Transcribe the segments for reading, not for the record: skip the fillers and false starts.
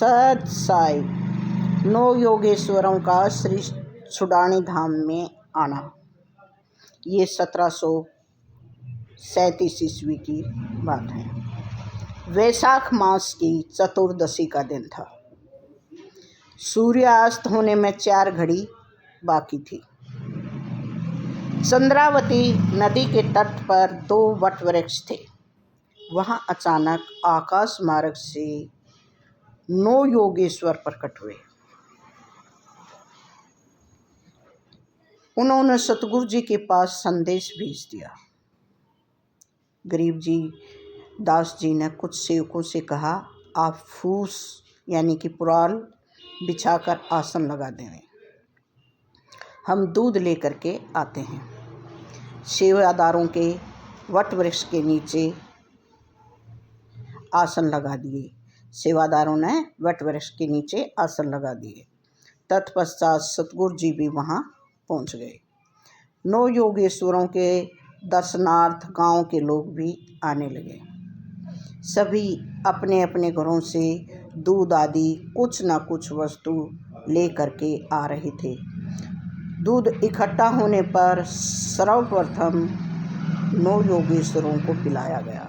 सत साई। 9 योगेश्वरों का श्री छुड़ानी धाम में आना। ये 1737 ईस्वी की बात है। वैशाख मास की चतुर्दशी का दिन था। सूर्यास्त होने में 4 घड़ी बाकी थी। चंद्रावती नदी के तट पर 2 वटवृक्ष थे। वहां अचानक आकाश मार्ग से 9 योगेश्वर प्रकट हुए। उन्होंने सतगुरु जी के पास संदेश भेज दिया। गरीब जी दास जी ने कुछ सेवकों से कहा, आप फूस यानी कि पुराल बिछाकर आसन लगा दें, हम दूध लेकर के आते हैं। सेवादारों के वटवृक्ष के नीचे आसन लगा दिए। सेवादारों ने वटवृक्ष के नीचे आसन लगा दिए। तत्पश्चात सतगुरु जी भी वहाँ पहुँच गए। 9 योगेश्वरों के दर्शनार्थ गांव के लोग भी आने लगे। सभी अपने अपने घरों से दूध आदि कुछ न कुछ वस्तु ले करके आ रहे थे। दूध इकट्ठा होने पर सर्वप्रथम 9 योगेश्वरों को पिलाया गया।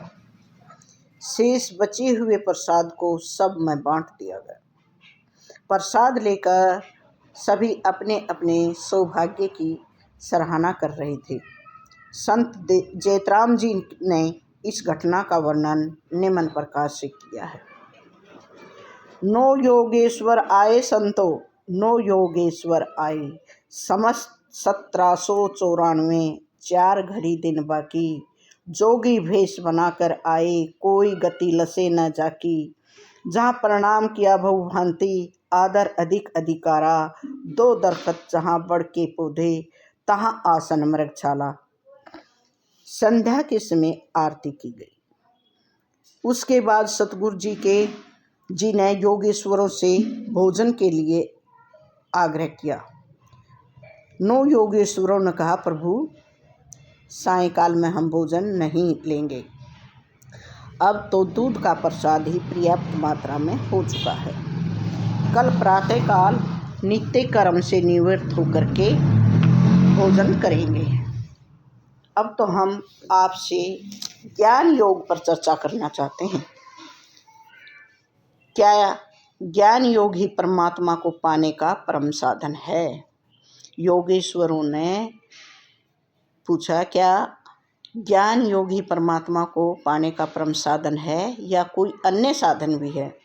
शेष बचे हुए प्रसाद को सब में बांट दिया गया। प्रसाद लेकर सभी अपने अपने सौभाग्य की सराहना कर रहे थे। संत जैतराम जी ने इस घटना का वर्णन निम्न प्रकार से किया है। 9 योगेश्वर आए संतो, 9 योगेश्वर आए, समस्त 1794 4 घड़ी दिन बाकी, जोगी भेष बनाकर आए, कोई गति लसे न जाकी, जहाँ प्रणाम किया बहु भांति, आदर अधिक अधिकारा, 2 दरखत जहाँ बढ़ के पौधे, तहाँ आसन मृगशाला। संध्या के समय आरती की गई। उसके बाद सतगुरु जी ने योगेश्वरों से भोजन के लिए आग्रह किया। 9 योगेश्वरों ने कहा, प्रभु सायंकाल में हम भोजन नहीं लेंगे। अब तो दूध का प्रसाद ही पर्याप्त मात्रा में हो चुका है। कल प्रातःकाल नित्य कर्म से निवृत्त होकर के भोजन करेंगे। अब तो हम आपसे ज्ञान योग पर चर्चा करना चाहते हैं। क्या ज्ञान योग ही परमात्मा को पाने का परम साधन है? योगेश्वरों ने पूछा, क्या ज्ञान योग ही परमात्मा को पाने का परम साधन है या कोई अन्य साधन भी है?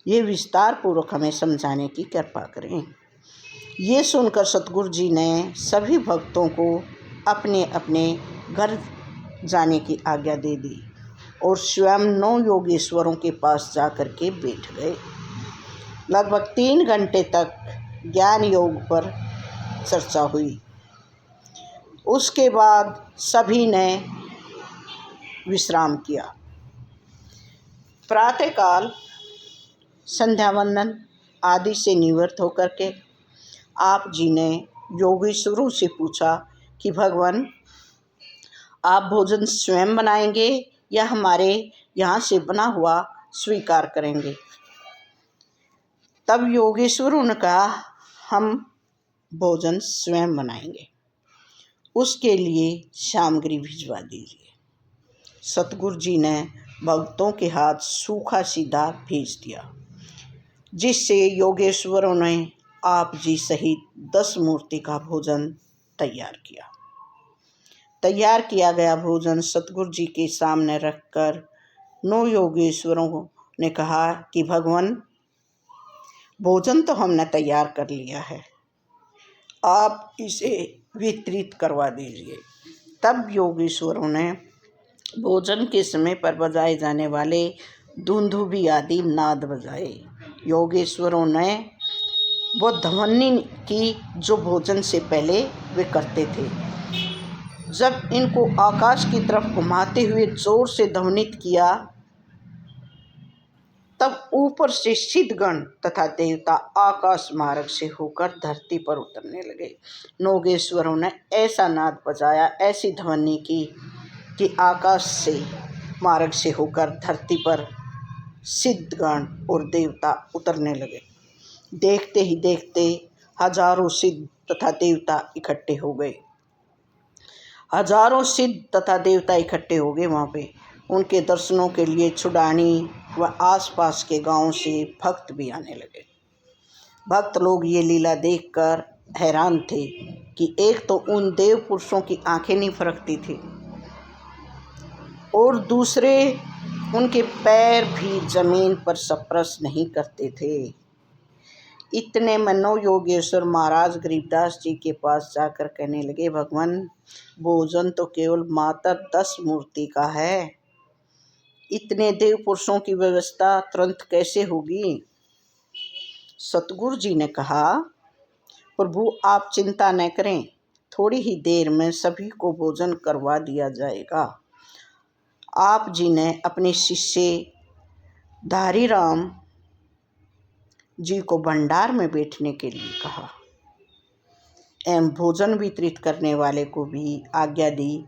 ये विस्तार पूर्वक हमें समझाने की कृपा करें। ये सुनकर सतगुरु जी ने सभी भक्तों को अपने अपने घर जाने की आज्ञा दे दी और स्वयं 9 योगेश्वरों के पास जाकर के बैठ गए। लगभग 3 घंटे तक ज्ञान योग पर चर्चा हुई। उसके बाद सभी ने विश्राम किया। प्रातःकाल संध्या वंदन आदि से निवृत्त होकर के आप जी ने योगेश्वरों से पूछा कि भगवान, आप भोजन स्वयं बनाएंगे या हमारे यहाँ से बना हुआ स्वीकार करेंगे? तब योगेश्वरों ने कहा, हम भोजन स्वयं बनाएंगे, उसके लिए सामग्री भिजवा दीजिए। सतगुरु जी ने भक्तों के हाथ सूखा सीधा भेज दिया, जिससे योगेश्वरों ने आप जी सहित 10 मूर्ति का भोजन तैयार किया। तैयार किया गया भोजन सतगुरु जी के सामने रखकर 9 योगेश्वरों ने कहा कि भगवान, भोजन तो हमने तैयार कर लिया है, आप इसे वितरित करवा दीजिए। तब योगेश्वरों ने भोजन के समय पर बजाए जाने वाले दुंदुभी आदि नाद बजाए। योगेश्वरों ने वो ध्वनि की जो भोजन से पहले वे करते थे। जब इनको आकाश की तरफ घुमाते हुए जोर से ध्वनित किया, तब ऊपर से सिद्धगण तथा देवता आकाश मार्ग से होकर धरती पर उतरने लगे। योगेश्वरों ने ऐसा नाद बजाया, ऐसी ध्वनि की कि आकाश से मार्ग से होकर धरती पर सिद्धगण और देवता उतरने लगे। देखते ही देखते हजारों सिद्ध तथा देवता इकट्ठे हो गए। हजारों सिद्ध तथा देवता इकट्ठे हो गए वहाँ पे। उनके दर्शनों के लिए छुड़ानी व आसपास के गांवों से भक्त भी आने लगे। भक्त लोग ये लीला देखकर हैरान थे कि एक तो उन देव पुरुषों की आंखें नहीं फरकती थी और दूसरे उनके पैर भी जमीन पर स्पर्श नहीं करते थे। इतने मनो योगेश्वर महाराज गरीबदास जी के पास जाकर कहने लगे, भगवान भोजन तो केवल मात्र 10 मूर्ति का है, इतने देव पुरुषों की व्यवस्था तुरंत कैसे होगी। सतगुरु जी ने कहा, प्रभु आप चिंता न करें, थोड़ी ही देर में सभी को भोजन करवा दिया जाएगा। आप जी ने अपने शिष्य धारीराम जी को भंडार में बैठने के लिए कहा एवं भोजन वितरित करने वाले को भी आज्ञा दी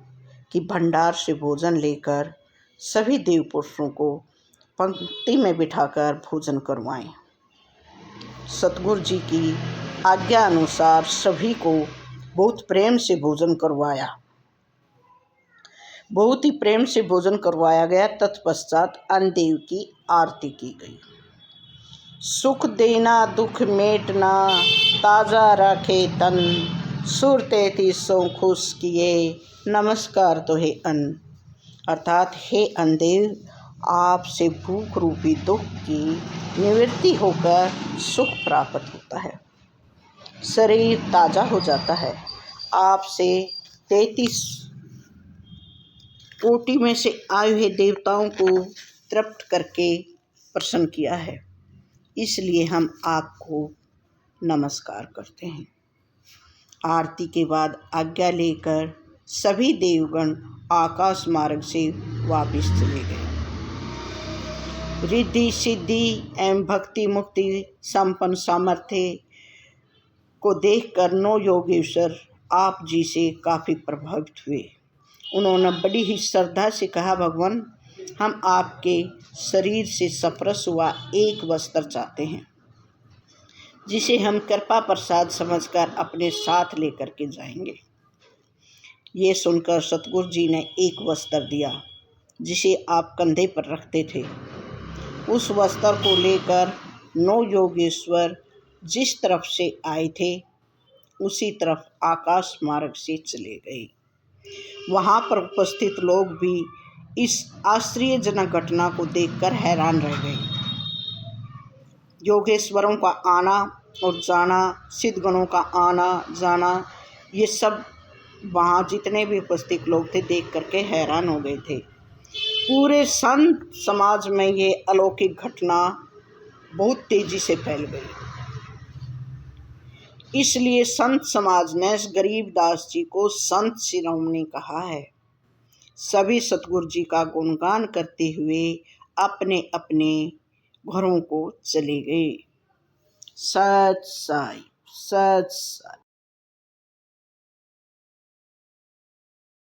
कि भंडार से भोजन लेकर सभी देव पुरुषों को पंक्ति में बिठाकर भोजन करवाएं। सतगुरु जी की आज्ञा अनुसार सभी को बहुत प्रेम से भोजन करवाया। बहुत ही प्रेम से भोजन करवाया गया। तत्पश्चात अन्नदेव की आरती की गई। सुख देना दुख मेटना, ताजा रखे तन, सुर 33 सो खुश किए, नमस्कार तो हे अन्न। अर्थात हे अन्नदेव, आपसे भूख रूपी दुख की निवृत्ति होकर सुख प्राप्त होता है, शरीर ताजा हो जाता है। आपसे 33 कोटि में से आए हुए देवताओं को तृप्त करके प्रसन्न किया है, इसलिए हम आपको नमस्कार करते हैं। आरती के बाद आज्ञा लेकर सभी देवगण आकाश मार्ग से वापस चले गए। रिद्धि सिद्धि एवं भक्ति मुक्ति संपन्न सामर्थ्य को देखकर नौ योगेश्वर आप जी से काफ़ी प्रभावित हुए। उन्होंने बड़ी ही श्रद्धा से कहा, भगवान हम आपके शरीर से स्पर्श हुआ एक वस्त्र चाहते हैं, जिसे हम कृपा प्रसाद समझकर अपने साथ लेकर के जाएंगे। ये सुनकर सतगुरु जी ने एक वस्त्र दिया जिसे आप कंधे पर रखते थे। उस वस्त्र को लेकर 9 योगेश्वर जिस तरफ से आए थे उसी तरफ आकाश मार्ग से चले गए। वहाँ पर उपस्थित लोग भी इस आश्चर्यजनक घटना को देखकर हैरान रह गए। योगेश्वरों का आना और जाना, सिद्धगणों का आना जाना, ये सब वहाँ जितने भी उपस्थित लोग थे देख करके हैरान हो गए थे। पूरे संत समाज में ये अलौकिक घटना बहुत तेजी से फैल गई। इसलिए संत समाज ने गरीबदास जी को संत शिरोमणि कहा है। सभी सतगुरु जी का गुणगान करते हुए अपने अपने घरों को चले गए। सत साई, सत साई।